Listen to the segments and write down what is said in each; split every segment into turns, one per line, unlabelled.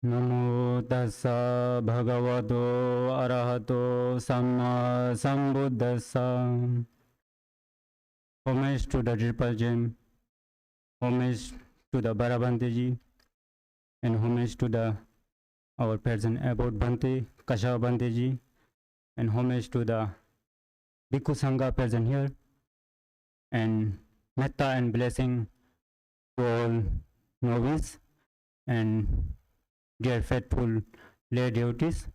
Namo tassa bhagavato arahato samma sambuddhassa. Homage to the Triple Gem, homage to the Bhante ji, and homage to the our person about Bhante, Kasha Bhante ji, and homage to the Bhikkhu Sangha present here, and metta and blessing to all novice and dear faithful lay devotees.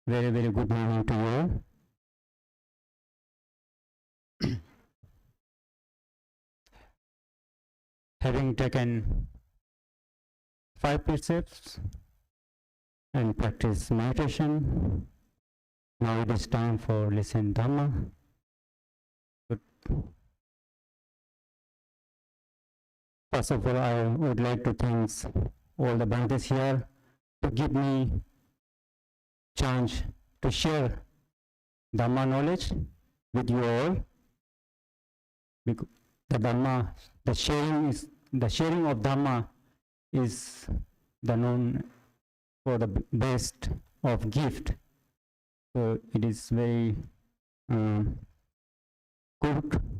Very, very good morning to you all. Having taken 5 precepts and practice meditation, now it is time for listen Dhamma. First of all, I would like to thank all the Bhantes here to give me chance to share Dhamma knowledge with you all. Because the Dhamma, the sharing of Dhamma is the known for the best of gift. So it is very good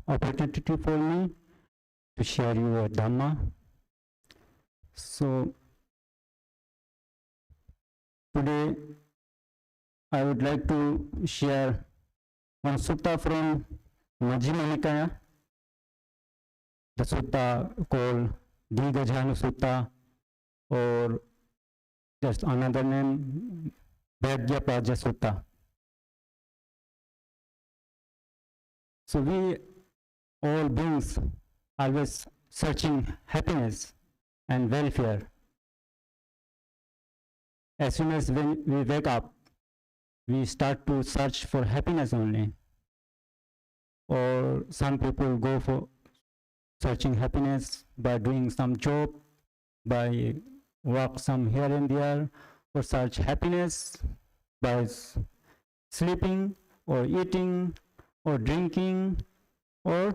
opportunity for me to share your Dhamma. So today I would like to share one sutta from Majjhima Nikaya, the sutta called Digajhanu Sutta, or just another name, Bhagyapaja Sutta. So we all beings always searching happiness and welfare. As soon as when we wake up, we start to search for happiness only. Or some people go for searching happiness by doing some job, by work some here and there, or search happiness by sleeping or eating or drinking, or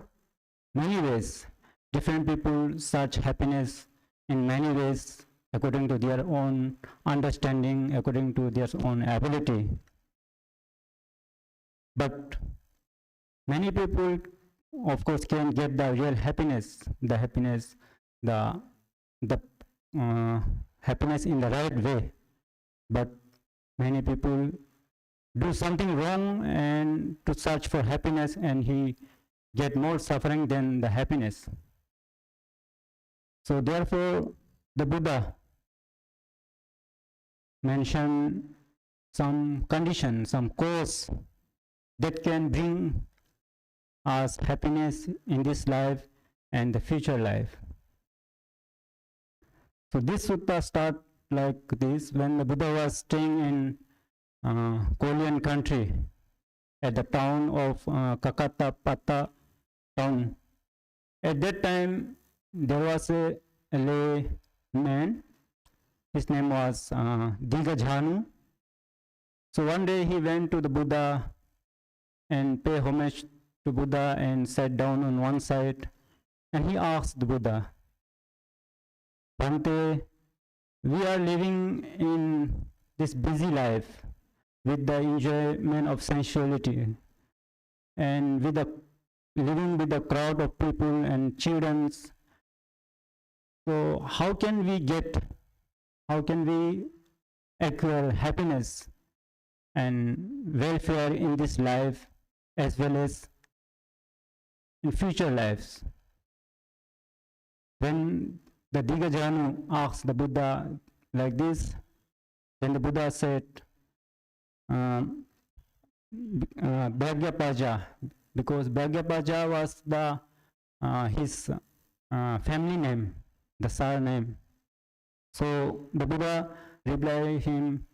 many ways. Different people search happiness in many ways according to their own understanding, according to their own ability. But many people, of course, can get the real happiness, the happiness in the right way. But many people do something wrong and to search for happiness, and he get more suffering than the happiness. So therefore, the Buddha mentioned some condition, some cause that can bring us happiness in this life and the future life. So this sutta starts like this: when the Buddha was staying in Korean country at the town of Kakatapata town. At that time, there was a lay man. His name was Digajhanu. So one day he went to the Buddha and paid homage to Buddha and sat down on one side, and he asked the Buddha, Bhante, we are living in this busy life with the enjoyment of sensuality and with the living with a crowd of people and children. So how can we acquire happiness and welfare in this life as well as in future lives? When the Digajhanu asked the Buddha like this, then the Buddha said, Bhagyapaja, because Bhagyapaja was his family name, the surname. So the Buddha replied him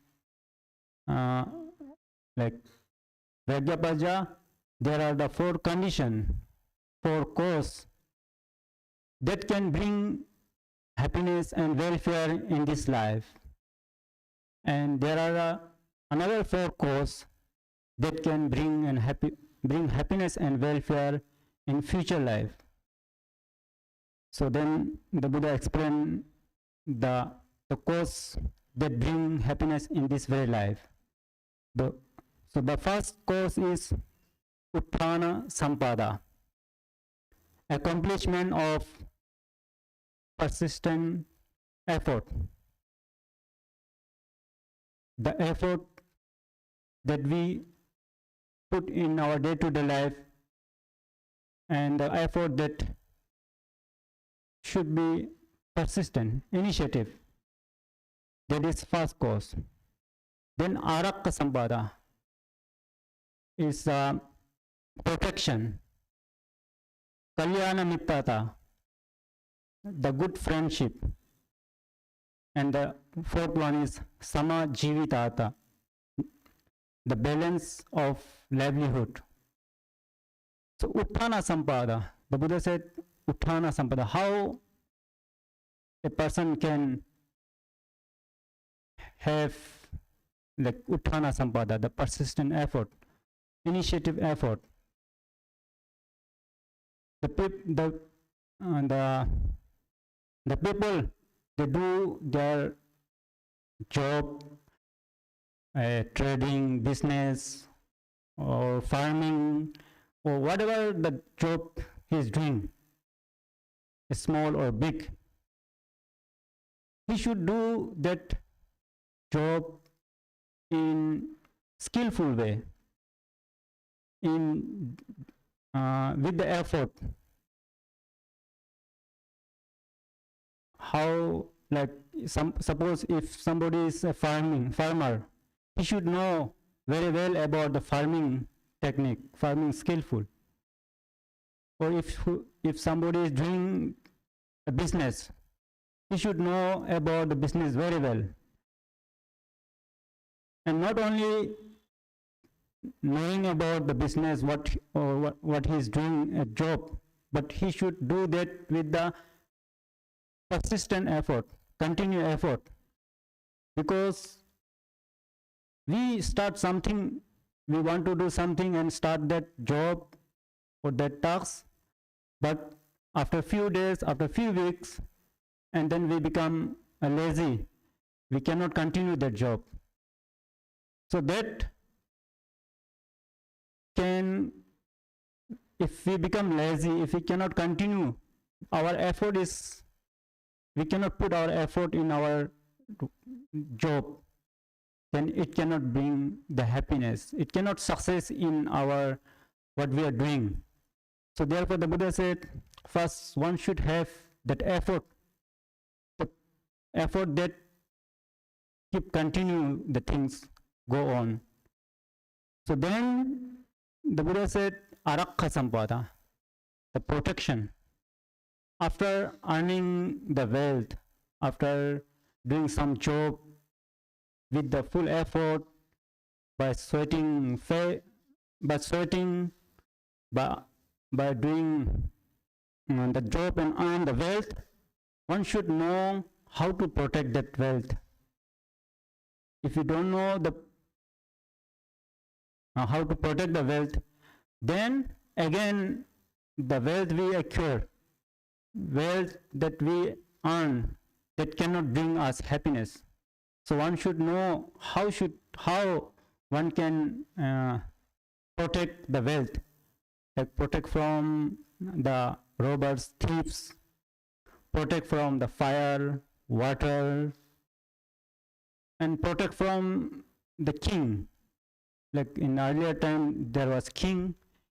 like, Bhagyapaja, there are the 4 conditions, 4 causes that can bring happiness and welfare in this life. And there are another 4 causes that can bring happiness and welfare in future life. So then the Buddha explained the the cause that bring happiness in this very life. So the first cause is Utthana Sampada, accomplishment of persistent effort. The effort that we put in our day-to-day life, and the effort that should be persistent, initiative. That is first cause. Then Arakka Sampada is protection. Kalyana Mittata, the good friendship. And the fourth one is Sama Jivitata, the balance of livelihood. So Utthana Sampada, the Buddha said Utthana Sampada, how a person can have like Utthana Sampada, the persistent effort, initiative effort. The people, they do their job, trading, business, or farming, or whatever the job he is doing, small or big. He should do that job in skillful way, in with the effort. How, like, suppose if somebody is a farmer, he should know very well about the farming technique, farming skillful. Or if somebody is doing a business, he should know about the business very well. And not only knowing about the business, what he is doing a job, but he should do that with the persistent effort, continued effort. Because we start something, we want to do something and start that job or that task, but after a few days, after a few weeks, and then we become lazy. We cannot continue that job. So that can, if we become lazy, if we cannot continue, our effort is, we cannot put our effort in our job, then it cannot bring the happiness. It cannot success in our, what we are doing. So therefore the Buddha said, first one should have that effort, the effort that keep continue the things go on. So then the Buddha said, Arakha Sampada, the protection. After earning the wealth, after doing some job with the full effort, by sweating, by doing the job and earn the wealth, one should know how to protect that wealth. If you don't know how to protect the wealth, then again the wealth we acquire, wealth that we earn, that cannot bring us happiness. So one should know how one can protect the wealth, like protect from the robbers, thieves, protect from the fire, water, and protect from the king. Like in earlier time there was king.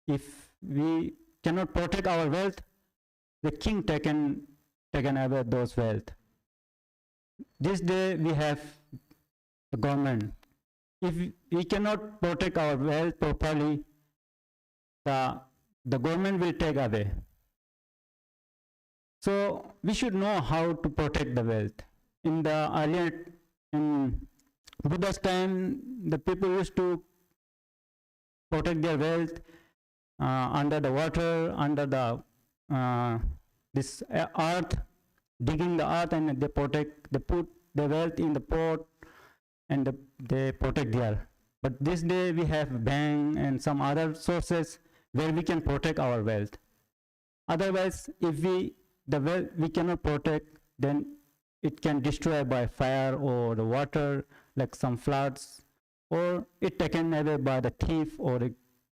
If we cannot protect our wealth, the king taken away those wealth. This day we have the government. If we cannot protect our wealth properly, the government will take away. So we should know how to protect the wealth. In the earlier, in Buddha's time, the people used to protect their wealth under the water, under the this earth, digging the earth, and they put the wealth in the pot, and they protect there. But this day we have bank and some other sources where we can protect our wealth. Otherwise, if we cannot protect, then it can destroy by fire or the water, like some floods, or it taken away by the thief or the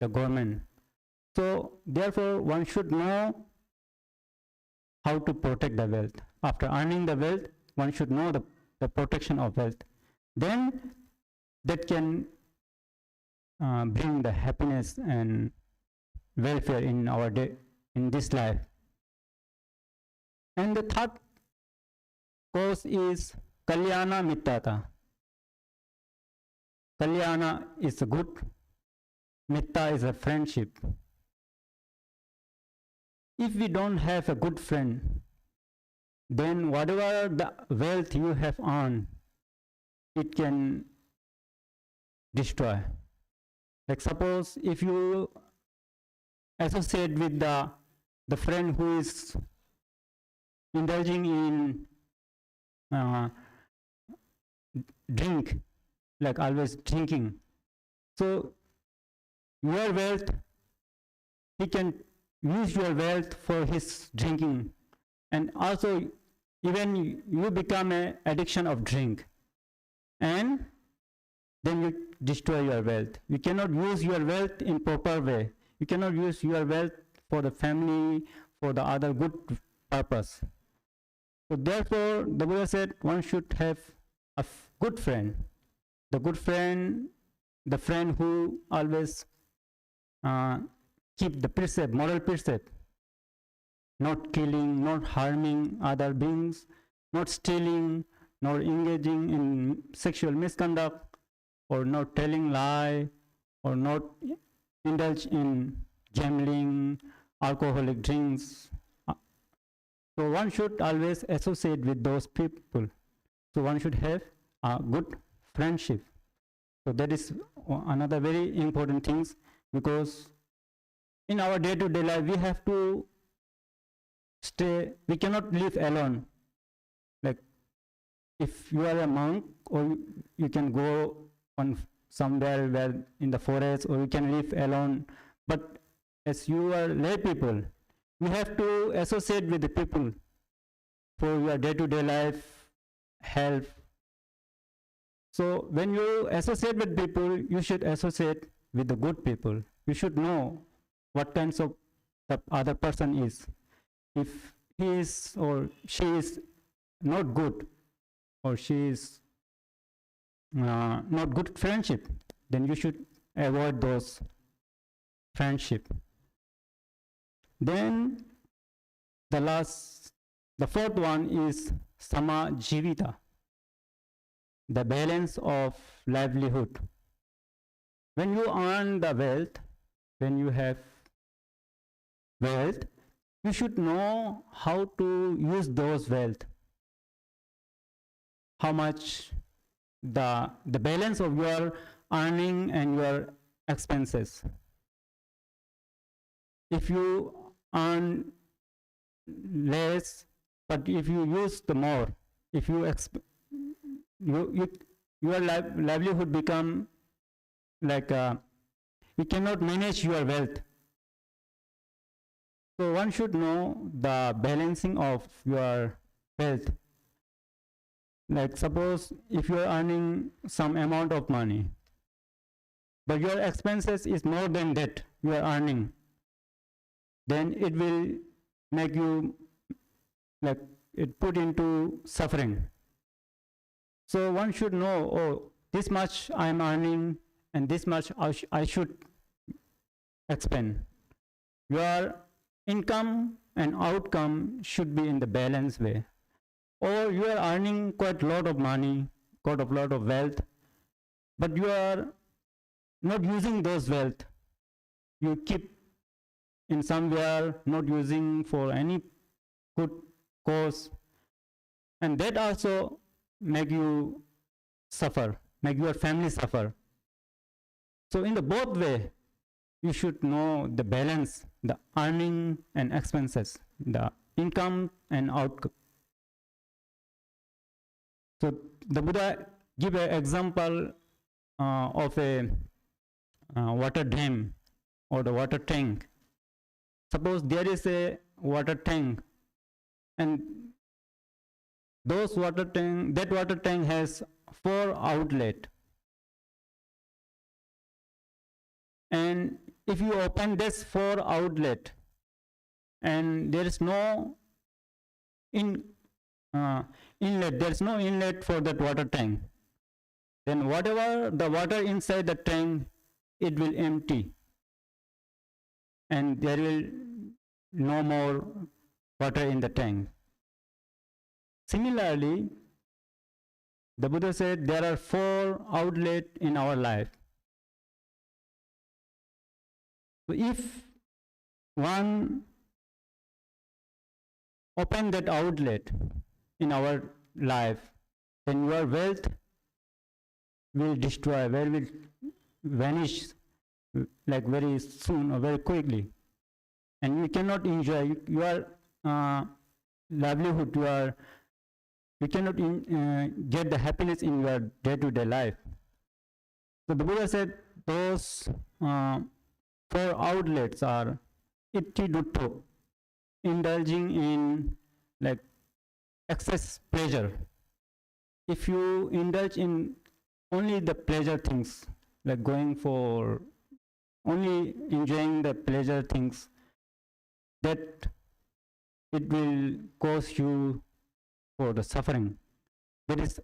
government. So therefore, one should know how to protect the wealth. After earning the wealth, one should know the protection of wealth. Then that can bring the happiness and welfare in our day, in this life. And the third cause is Kalyana Mittata. Kalyana is a good, Mitta is a friendship. If we don't have a good friend, then whatever the wealth you have earned, it can destroy. Like suppose if you associate with the friend who is indulging in drink, like always drinking, so your wealth, he can use your wealth for his drinking, and also even you become an addiction of drink, and then you destroy your wealth. You cannot use your wealth in proper way. You cannot use your wealth for the family, for the other good purpose. So therefore, the Buddha said one should have a good friend. The good friend, the friend who always keep the precept, moral precept, not killing, not harming other beings, not stealing, not engaging in sexual misconduct, or not telling lie, or not indulge in gambling, alcoholic drinks. So one should always associate with those people. So one should have a good friendship. So that is another very important thing, because in our day-to-day life we have to stay, we cannot live alone. Like if you are a monk, or you can go on somewhere where in the forest, or you can live alone, but as you are lay people, you have to associate with the people for your day-to-day life, help. So when you associate with people, you should associate with the good people. You should know what kinds of the other person is. If he is or she is not good, or she is not good friendship, then you should avoid those friendship. Then the fourth one is Sama Jivita, the balance of livelihood. When you earn the wealth, when you have wealth, you should know how to use those wealth. How much the balance of your earning and your expenses. If you earn less, but if you use the more, if you your livelihood become like you cannot manage your wealth. So one should know the balancing of your wealth. Like suppose if you are earning some amount of money, but your expenses is more than that you are earning, then it will make you like it put into suffering. So one should know, oh, this much I am earning and this much I should expend. Your income and outcome should be in the balanced way. Or you are earning quite a lot of money, quite a lot of wealth, but you are not using those wealth. You keep in somewhere, not using for any good cause, and that also make you suffer, make your family suffer. So in the both way, you should know the balance, the earning and expenses, the income and outcome. So the Buddha give an example of a water dam or the water tank. Suppose there is a water tank and that water tank has 4 outlets. And if you open this 4 outlet and there is no inlet, there is no inlet for that water tank, then whatever the water inside the tank, it will empty, and there will no more water in the tank. Similarly, the Buddha said there are 4 outlets in our life. So if one open that outlet in our life, then your wealth will destroy, will vanish like very soon or very quickly, and you cannot enjoy your livelihood. You cannot get the happiness in your day-to-day life. So the Buddha said those 4 outlets are itti dutto, indulging in like excess pleasure. If you indulge in only the pleasure things, like going for only enjoying the pleasure things, that it will cause you for the suffering. That is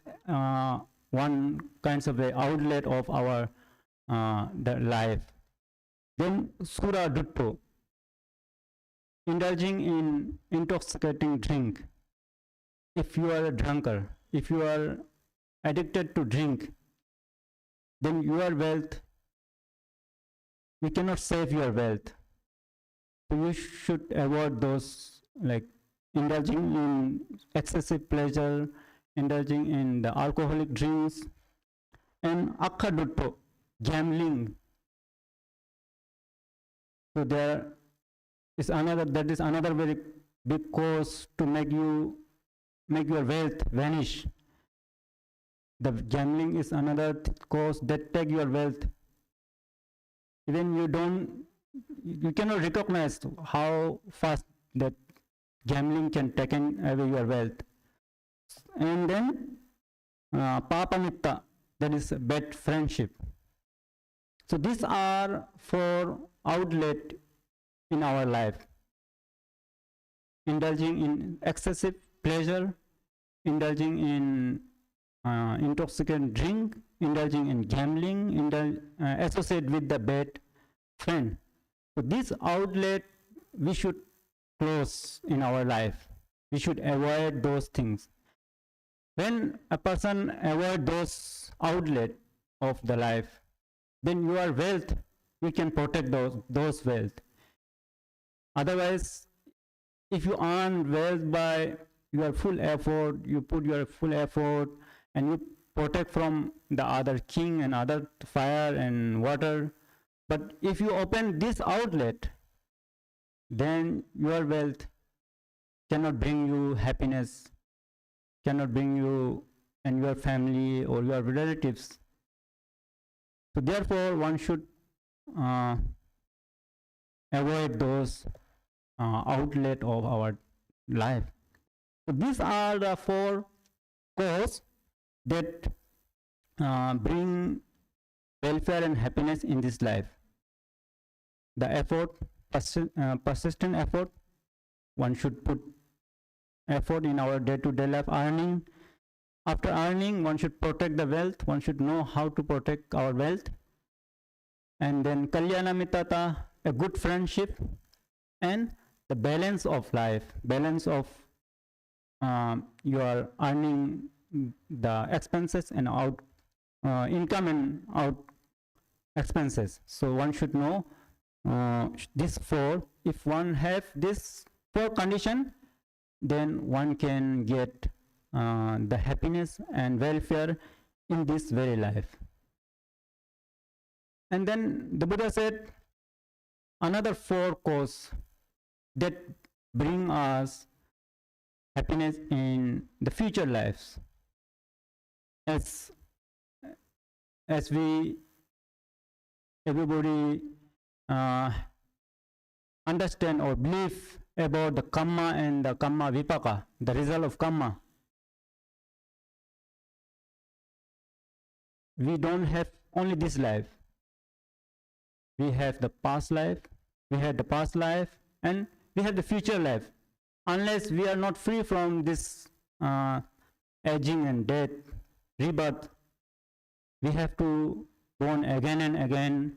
one kind of the outlet of our the life. Then sura dutto, indulging in intoxicating drink. If you are a drunkard, if you are addicted to drink, then your wealth, you cannot save your wealth. So you should avoid those, like indulging in excessive pleasure, indulging in the alcoholic drinks, and akkadutto, gambling. So that is another very big cause to make your wealth vanish. The gambling is another cause that take your wealth. Even you cannot recognize how fast that gambling can take away your wealth. And then papamitta, that is bad friendship. So these are 4 outlets in our life: indulging in excessive pleasure, indulging in intoxicant drink, indulging in gambling, associate with the bad friend. So this outlet we should close in our life. We should avoid those things. When a person avoid those outlets of the life, then your wealth, we can protect those wealth. Otherwise, if you earn wealth by your full effort, you put your full effort, and you protect from the other king and other fire and water, but if you open this outlet, then your wealth cannot bring you happiness, cannot bring you and your family or your relatives. So therefore, one should avoid those outlet of our life. So these are the 4 causes that bring welfare and happiness in this life. The effort, persistent effort. One should put effort in our day-to-day life earning. After earning, one should protect the wealth. One should know how to protect our wealth. And then kalyana mitata, a good friendship, and the balance of life, balance of your earning, the expenses and out income and out expenses. So one should know this 4. If one have this 4 condition, then one can get the happiness and welfare in this very life. And then the Buddha said another 4 causes that bring us happiness in the future lives. As everybody understand or believe about the karma and the karma vipaka, the result of karma. we don't have only this life. We have the past life, we had the past life, and we have the future life. Unless we are not free from this aging and death, rebirth, we have to born again and again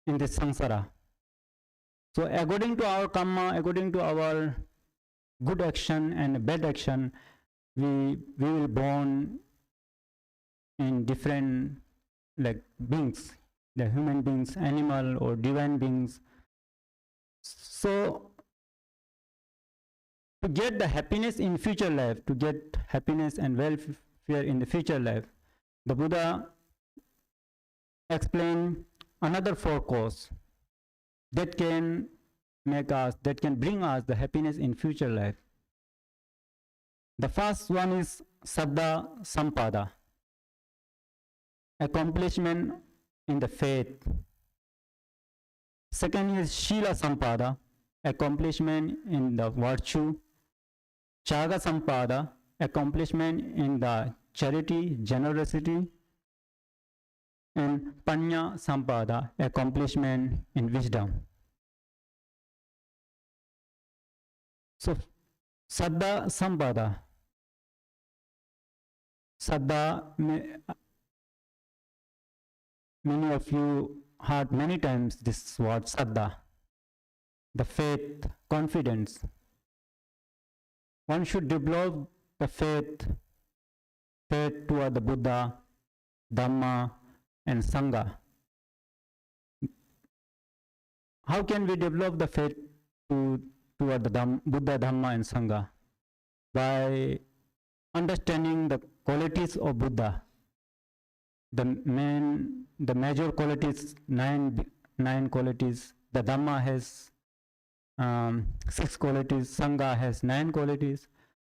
in this samsara. So according to our karma, according to our good action and bad action, we will born in different like beings, the human beings, animal or divine beings. So to get the happiness in future life, to get happiness and welfare in the future life, the Buddha explained another four causes that can make us, that can bring us the happiness in future life. The first one is Saddha Sampada, accomplishment in the faith. Second is Shila Sampada, accomplishment in the virtue. Chaga Sampada, accomplishment in the charity, generosity. And Panya Sampada, accomplishment in wisdom. So, Saddha Sampada. Saddha, many of you heard many times this word Saddha. The faith, confidence. One should develop the faith toward the Buddha, Dhamma, and Sangha. How can we develop the faith toward the Buddha, Dhamma, and Sangha? By understanding the qualities of Buddha. The major qualities, nine qualities. The Dhamma has 6 qualities, Sangha has 9 qualities.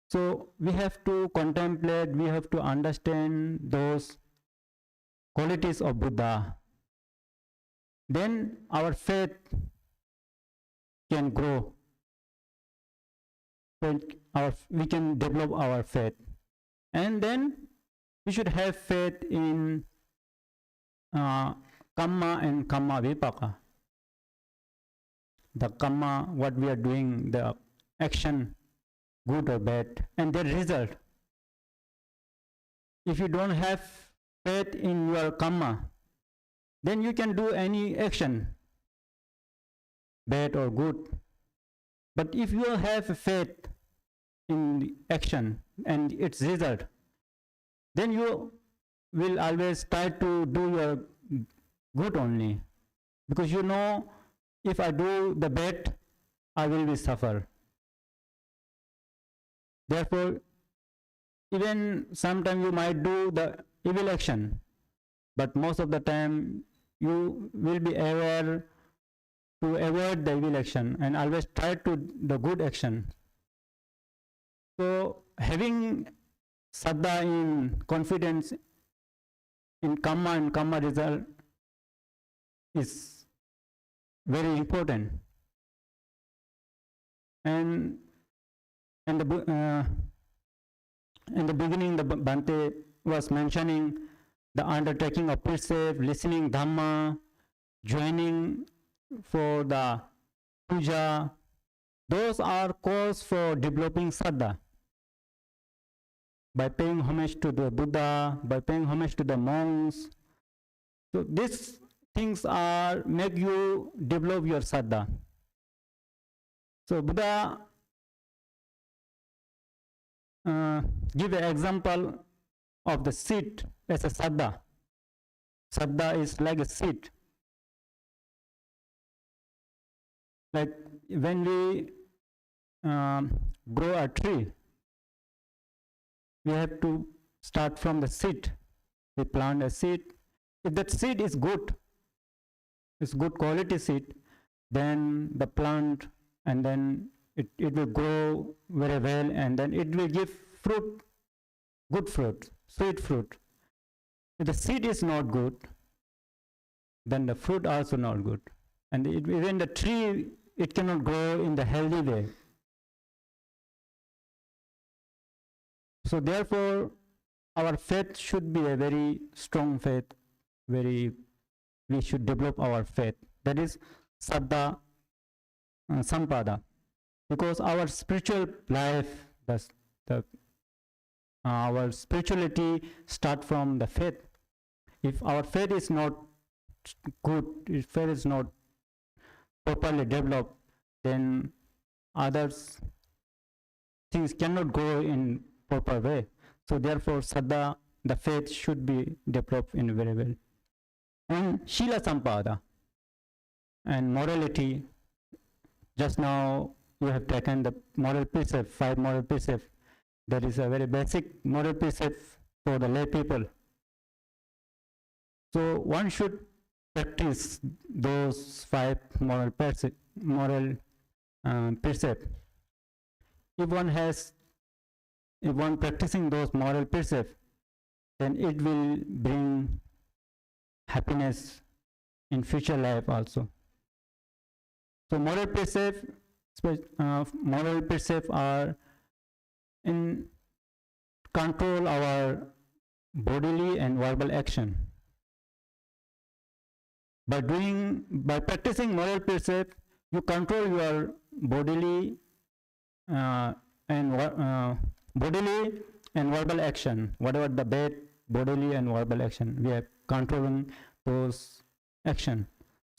So we have to contemplate, we have to understand those qualities of Buddha. Then our faith can grow. We can develop our faith. And then we should have faith in Kamma and Kamma Vipaka. The Kamma, what we are doing, the action, good or bad, and the result. If you don't have faith in your Kamma, then you can do any action, bad or good. But if you have faith in the action and its result, then you will always try to do your good only. Because you know, if I do the bad, I will be suffer. Therefore, even sometimes you might do the evil action, but most of the time you will be aware to avoid the evil action and always try to the good action. So having Saddha in confidence in Kamma and Kamma result is very important. And in the beginning, the Bhante was mentioning the undertaking of precept, listening Dhamma, joining for the Puja. Those are cause for developing Saddha. By paying homage to the Buddha, by paying homage to the monks. So these things are make you develop your Saddha. So Buddha give an example of the seed as a Saddha. Saddha is like a seed. Like when we grow a tree, we have to start from the seed. We plant a seed. If that seed is good, it's good quality seed, then the plant, and then it will grow very well, and then it will give fruit, good fruit, sweet fruit. If the seed is not good, then the fruit also not good. And even the tree, it cannot grow in the healthy way. So therefore, our faith should be a very strong faith, we should develop our faith. That is Saddha Sampada. Because our spiritual life, our spirituality start from the faith. If our faith is not good, if faith is not properly developed, then others things cannot go in proper way. So therefore Saddha, the faith should be developed in very well. And Shila Sampada and morality, just now you have taken the moral precept, 5 moral precepts. That is a very basic moral precept for the lay people. So one should practice those 5 moral precepts. If one practicing those moral precepts, then it will bring happiness in future life also. So moral precepts are in control our bodily and verbal action. By practicing moral precepts, you control your bodily and verbal action. Whatever the bad bodily and verbal action, we are controlling those action.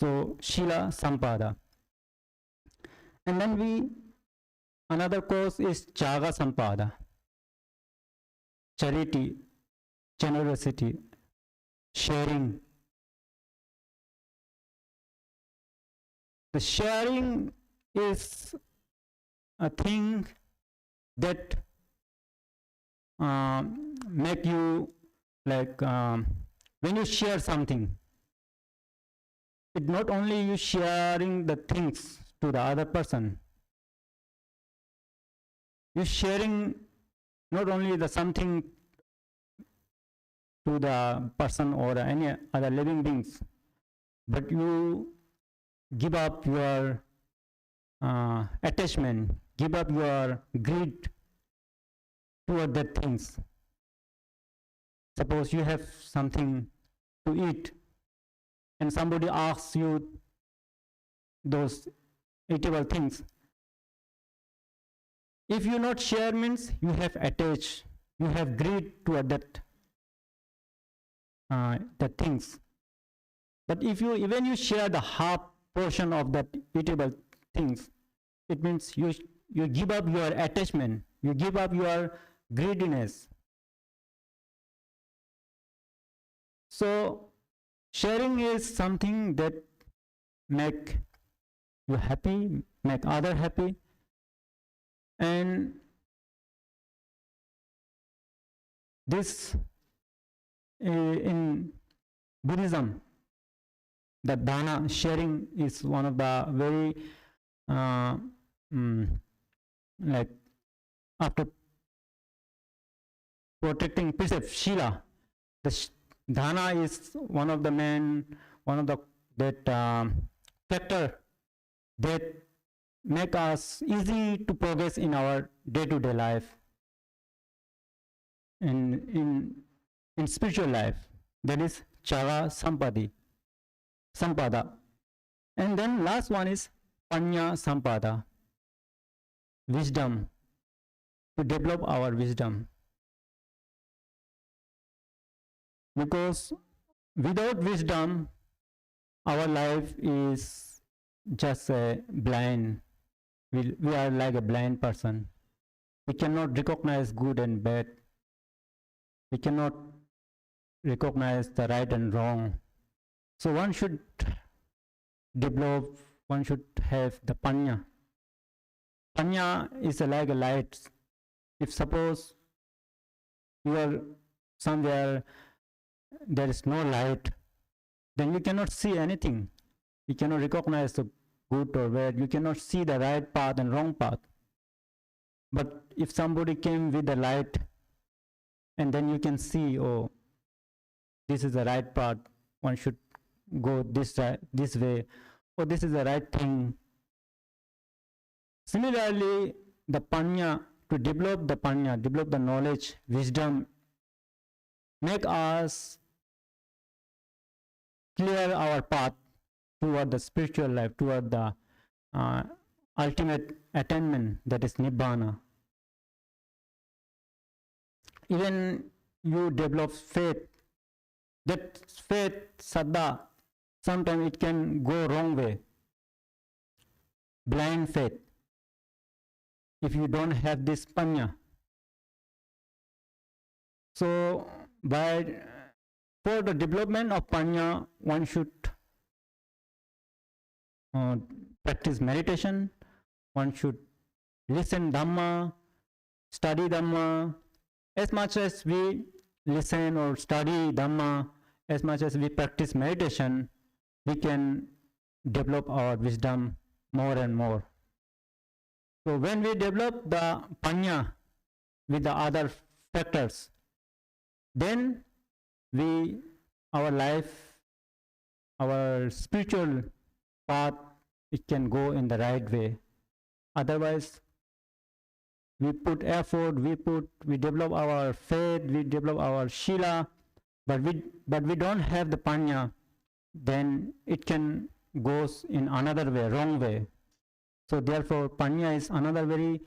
So Shila Sampada. And then another course is Chaga Sampada. Charity, generosity, sharing. The sharing is a thing that make you like when you share something, it not only you sharing the things to the other person, you sharing not only the something to the person or any other living beings, but you give up your attachment, give up your greed toward that things. Suppose you have something to eat and somebody asks you those eatable things. If you not share means you have attached, you have greed toward that things. But if you even you share the half portion of that eatable things, it means you give up your attachment, you give up your greediness. So sharing is something that make you happy, make other happy. And this in Buddhism, the dana sharing is one of the very like after protecting precept Shila, the dana is one of the factor that make us easy to progress in our day-to-day life, in spiritual life. That is Chaga Sampada. And then last one is Panya Sampada, wisdom, to develop our wisdom. Because without wisdom, our life is just a blind. We are like a blind person. We cannot recognize good and bad. We cannot recognize the right and wrong. So one should develop, one should have the panya. Panya is like a light. If suppose you are somewhere there is no light, then you cannot see anything. You cannot recognize the good or bad. You cannot see the right path and wrong path. But if somebody came with the light, and then you can see, oh, this is the right path, one should go this way, or this is the right thing. Similarly, the panya, to develop the panya, develop the knowledge, wisdom make us clear our path toward the spiritual life, toward the ultimate attainment, that is Nibbana. Even you develop faith, that faith, saddha, sometimes it can go wrong way. Blind faith, if you don't have this panya. So for the development of panya, one should practice meditation, one should listen Dhamma, study Dhamma. As much as we listen or study Dhamma, as much as we practice meditation, we can develop our wisdom more and more. So when we develop the panya with the other factors, then our life, our spiritual path, it can go in the right way. Otherwise, we put effort, we develop our faith, we develop our shila, but we don't have the panya, then it can goes in another way, wrong way. So therefore, panya is another very,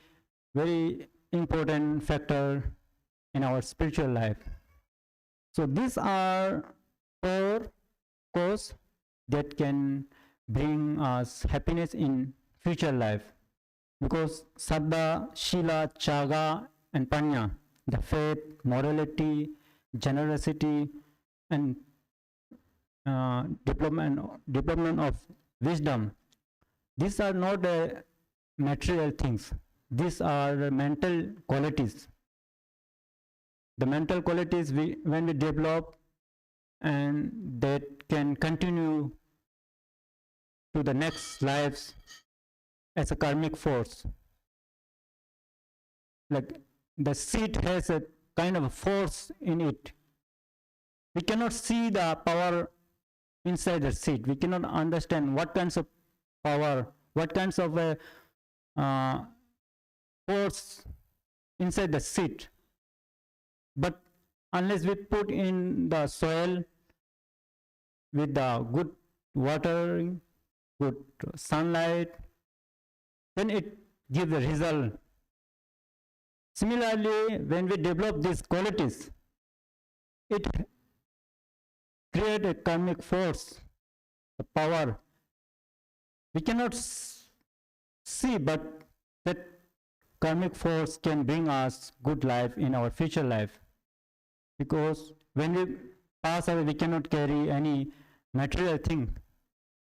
very important factor in our spiritual life. So these are 4 causes that can bring us happiness in future life. Because saddha, shila, chaga, and panya, the faith, morality, generosity, and development of wisdom, these are not material things. These are mental qualities. The mental qualities when we develop, and that can continue to the next lives as a karmic force. Like the seed has a kind of a force in it. We cannot see the power inside the seed. We cannot understand what kinds of power, what kinds of force inside the seed. But unless we put in the soil with the good watering, good sunlight, then it gives the result. Similarly, when we develop these qualities, it creates a karmic force, a power. We cannot see, but that karmic force can bring us good life in our future life. Because when we pass away, we cannot carry any material thing.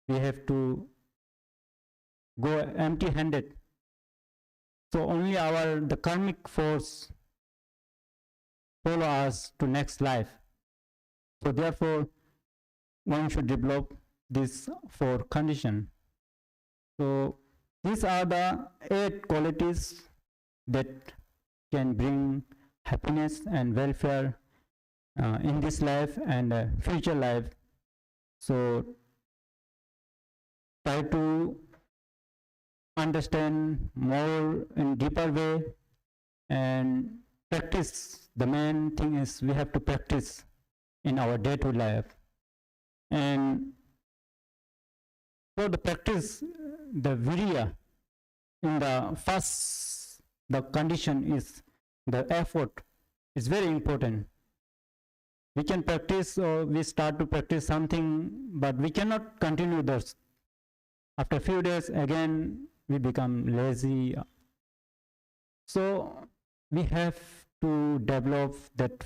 We have to go empty-handed. So only the karmic force follow us to next life. So therefore, one should develop these 4 conditions. So these are the 8 qualities that can bring happiness and welfare in this life and future life. So try to understand more in deeper way and practice. The main thing is we have to practice in our day-to-day life. And for the practice, the virya, in the first, the condition is the effort is very important. We can practice, or we start to practice something, but we cannot continue this. After a few days, again, we become lazy. So we have to develop that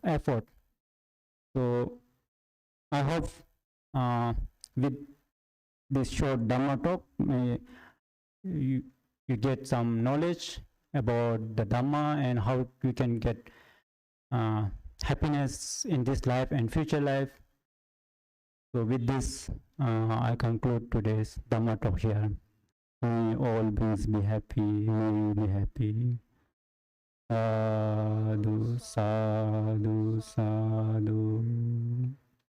effort. So I hope with this short Dhamma talk, you get some knowledge about the Dhamma and how you can get happiness in this life and future life. So with this, I conclude today's Dhamma talk here. May all beings be happy, may you be happy. Sadhu, sadhu, sadhu.